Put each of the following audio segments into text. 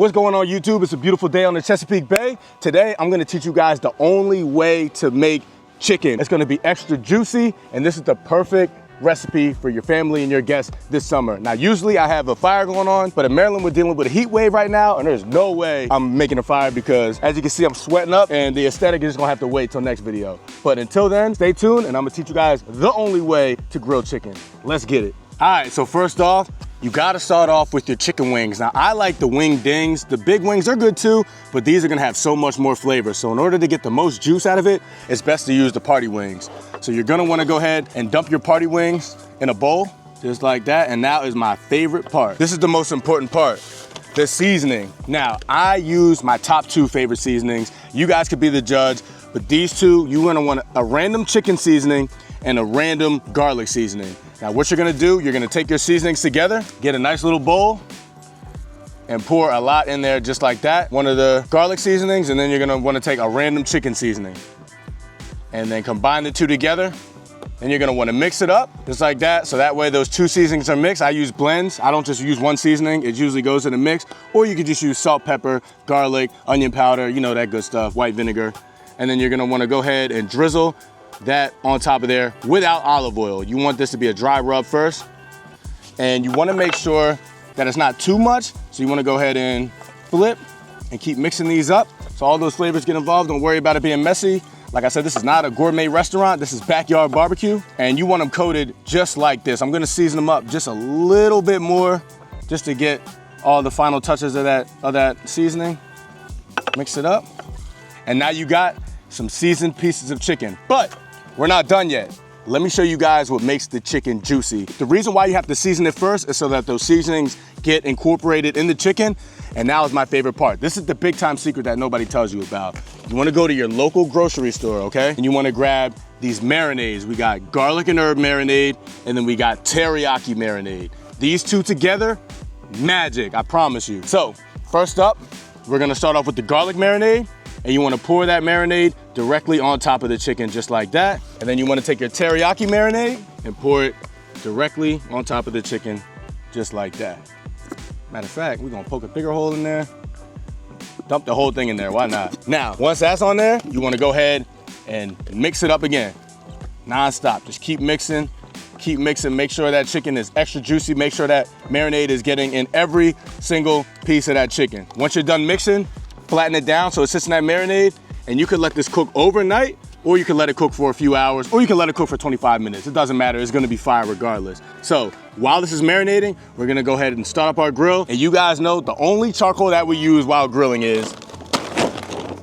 What's going on YouTube? It's a beautiful day on the Chesapeake Bay. Today, I'm gonna teach you guys the only way to make chicken. It's gonna be extra juicy, and this is the perfect recipe for your family and your guests this summer. Now, usually I have a fire going on, but in Maryland, we're dealing with a heat wave right now, and there's no way I'm making a fire because, as you can see, I'm sweating up, and the aesthetic is gonna have to wait till next video. But until then, stay tuned, and I'm gonna teach you guys the only way to grill chicken. Let's get it. All right, so first off, you gotta start off with your chicken wings. Now, I like the wing dings. The big wings are good too, but these are gonna have so much more flavor. So in order to get the most juice out of it, it's best to use the party wings. So you're gonna wanna go ahead and dump your party wings in a bowl, just like that. And now is my favorite part. This is the most important part, the seasoning. Now, I use my top 2 favorite seasonings. You guys could be the judge, but these two, you're gonna want a random chicken seasoning and a random garlic seasoning. Now, what you're gonna do, you're gonna take your seasonings together, get a nice little bowl, and pour a lot in there just like that. One of the garlic seasonings, and then you're gonna wanna take a random chicken seasoning. And then combine the two together, and you're gonna wanna mix it up, just like that, so that way those two seasonings are mixed. I use blends. I don't just use one seasoning. It usually goes in a mix, or you could just use salt, pepper, garlic, onion powder, you know, that good stuff, white vinegar. And then you're gonna wanna go ahead and drizzle that on top of there without olive oil. You want this to be a dry rub first, and you wanna make sure that it's not too much, so you wanna go ahead and flip and keep mixing these up so all those flavors get involved. Don't worry about it being messy. Like I said, this is not a gourmet restaurant, this is backyard barbecue, and you want them coated just like this. I'm gonna season them up just a little bit more just to get all the final touches of that seasoning. Mix it up, and now you got some seasoned pieces of chicken. But we're not done yet. Let me show you guys what makes the chicken juicy. The reason why you have to season it first is so that those seasonings get incorporated in the chicken. And now is my favorite part. This is the big time secret that nobody tells you about. You wanna go to your local grocery store, okay? And you wanna grab these marinades. We got garlic and herb marinade, and then we got teriyaki marinade. These two together, magic, I promise you. So, first up, we're gonna start off with the garlic marinade. And you wanna pour that marinade directly on top of the chicken, just like that. And then you wanna take your teriyaki marinade and pour it directly on top of the chicken, just like that. Matter of fact, we're gonna poke a bigger hole in there. Dump the whole thing in there, why not? Now, once that's on there, you wanna go ahead and mix it up again. Non-stop, just keep mixing, make sure that chicken is extra juicy, make sure that marinade is getting in every single piece of that chicken. Once you're done mixing, flatten it down so it sits in that marinade, and you can let this cook overnight, or you can let it cook for a few hours, or you can let it cook for 25 minutes. It doesn't matter, it's gonna be fire regardless. So while this is marinating, we're gonna go ahead and start up our grill. And you guys know the only charcoal that we use while grilling is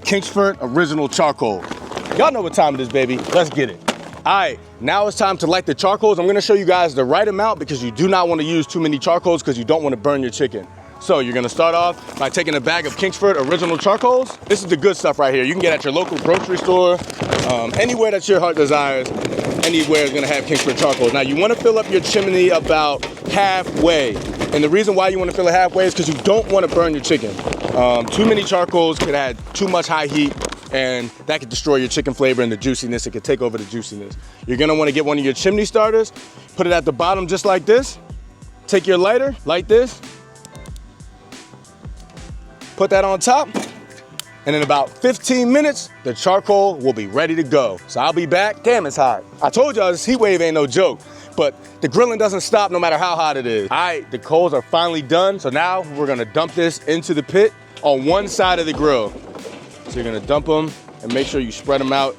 Kingsford Original Charcoal. Y'all know what time it is, baby. Let's get it. All right, now it's time to light the charcoals. I'm gonna show you guys the right amount because you do not wanna use too many charcoals because you don't wanna burn your chicken. So you're gonna start off by taking a bag of Kingsford Original Charcoals. This is the good stuff right here. You can get at your local grocery store, anywhere that your heart desires, anywhere is gonna have Kingsford Charcoals. Now you wanna fill up your chimney about halfway. And the reason why you wanna fill it halfway is because you don't wanna burn your chicken. Too many charcoals could add too much high heat, and that could destroy your chicken flavor and the juiciness. It could take over the juiciness. You're gonna wanna get one of your chimney starters, put it at the bottom just like this. Take your lighter, light this. Put that on top, and in about 15 minutes, the charcoal will be ready to go. So I'll be back. Damn, it's hot. I told y'all this heat wave ain't no joke, but the grilling doesn't stop no matter how hot it is. All right, the coals are finally done. So now we're gonna dump this into the pit on one side of the grill. So you're gonna dump them and make sure you spread them out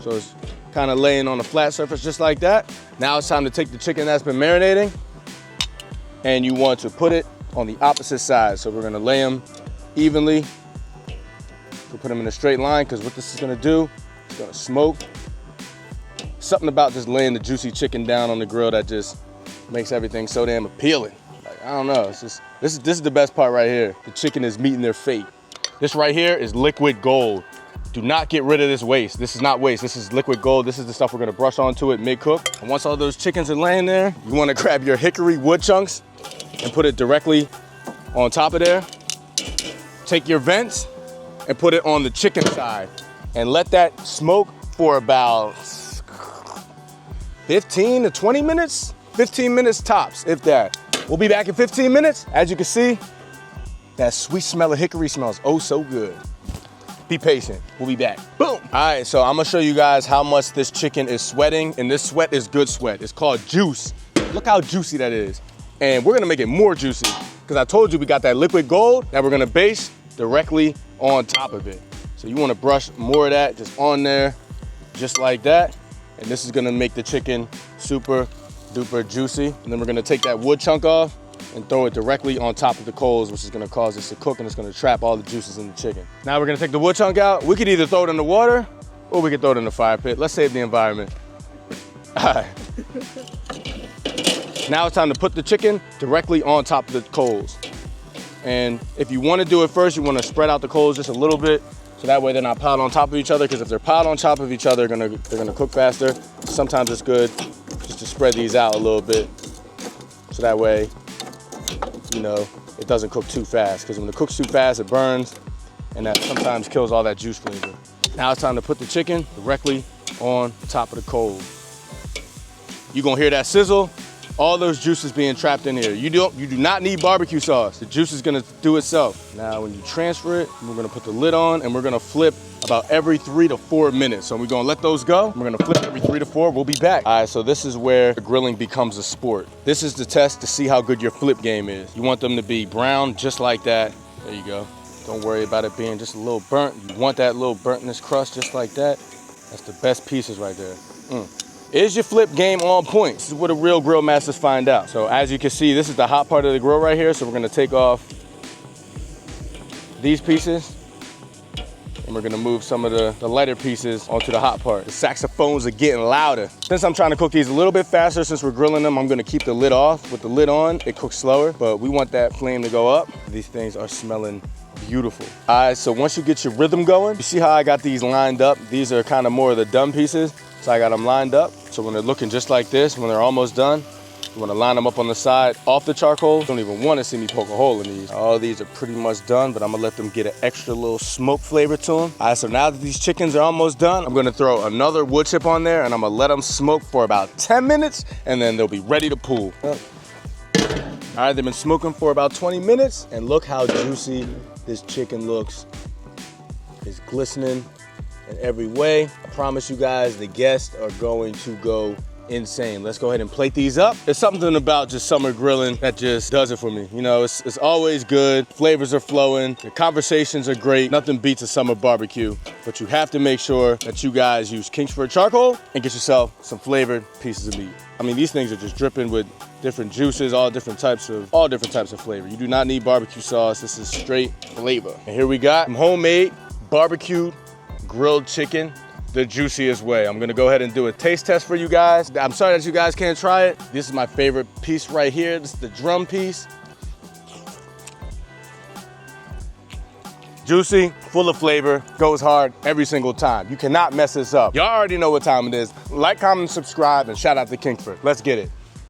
so it's kind of laying on a flat surface just like that. Now it's time to take the chicken that's been marinating, and you want to put it on the opposite side. So we're gonna lay them evenly. We'll put them in a straight line because what this is gonna do, it's gonna smoke. Something about just laying the juicy chicken down on the grill that just makes everything so damn appealing. Like, I don't know, it's just, this is the best part right here. The chicken is meeting their fate. This right here is liquid gold. Do not get rid of this waste. This is not waste, this is liquid gold. This is the stuff we're gonna brush onto it mid-cook. And once all those chickens are laying there, you wanna grab your hickory wood chunks and put it directly on top of there. Take your vents and put it on the chicken side and let that smoke for about 15 to 20 minutes, 15 minutes tops, if that. We'll be back in 15 minutes. As you can see, That sweet smell of hickory smells oh so good. Be patient, we'll be back. Boom! All right, so I'm gonna show you guys how much this chicken is sweating, and this sweat is good sweat. It's called juice. Look how juicy that is. And we're gonna make it more juicy, because I told you we got that liquid gold that we're gonna base directly on top of it. So you wanna brush more of that just on there, just like that. And this is gonna make the chicken super duper juicy. And then we're gonna take that wood chunk off and throw it directly on top of the coals, which is gonna cause this to cook, and it's gonna trap all the juices in the chicken. Now we're gonna take the wood chunk out. We could either throw it in the water or we could throw it in the fire pit. Let's save the environment. All right. Now it's time to put the chicken directly on top of the coals. And if you wanna do it first, you wanna spread out the coals just a little bit, so that way they're not piled on top of each other, because if they're piled on top of each other, they're gonna cook faster. Sometimes it's good just to spread these out a little bit, so that way, you know, it doesn't cook too fast, because when it cooks too fast, it burns, and that sometimes kills all that juice flavor. Now it's time to put the chicken directly on top of the coals. You're gonna hear that sizzle, all those juices being trapped in here. You do not need barbecue sauce. The juice is gonna do itself. Now when you transfer it, we're gonna put the lid on, and we're gonna flip about every 3 to 4 minutes. So we're gonna let those go. We're gonna flip every 3 to 4, we'll be back. All right, so this is where the grilling becomes a sport. This is the test to see how good your flip game is. You want them to be brown just like that. There you go. Don't worry about it being just a little burnt. You want that little burntness crust just like that. That's the best pieces right there. Is your flip game on point? This is what the real grill masters find out. So as you can see, this is the hot part of the grill right here. So we're gonna take off these pieces, and we're gonna move some of the lighter pieces onto the hot part. The saxophones are getting louder. Since I'm trying to cook these a little bit faster, since we're grilling them, I'm gonna keep the lid off. With the lid on, it cooks slower, but we want that flame to go up. These things are smelling beautiful. All right, so once you get your rhythm going, you see how I got these lined up? These are kind of more of the done pieces. So I got them lined up. So when they're looking just like this, when they're almost done, you wanna line them up on the side off the charcoal. Don't even wanna see me poke a hole in these. All these are pretty much done, but I'm gonna let them get an extra little smoke flavor to them. All right, so now that these chickens are almost done, I'm gonna throw another wood chip on there, and I'm gonna let them smoke for about 10 minutes, and then they'll be ready to pull. All right, they've been smoking for about 20 minutes, and look how juicy this chicken looks. It's glistening in every way. I promise you guys, the guests are going to go insane. Let's go ahead and plate these up. There's something about just summer grilling that just does it for me. You know, it's always good. Flavors are flowing. The conversations are great. Nothing beats a summer barbecue, but you have to make sure that you guys use Kingsford Charcoal and get yourself some flavored pieces of meat. I mean, these things are just dripping with different juices, all different types of flavor. You do not need barbecue sauce. This is straight flavor. And here we got some homemade barbecued grilled chicken, the juiciest way. I'm gonna go ahead and do a taste test for you guys. I'm sorry that you guys can't try it. This is my favorite piece right here. This is the drum piece. Juicy, full of flavor, goes hard every single time. You cannot mess this up. Y'all already know what time it is. Like, comment, subscribe, and shout out to Kingsford. Let's get it.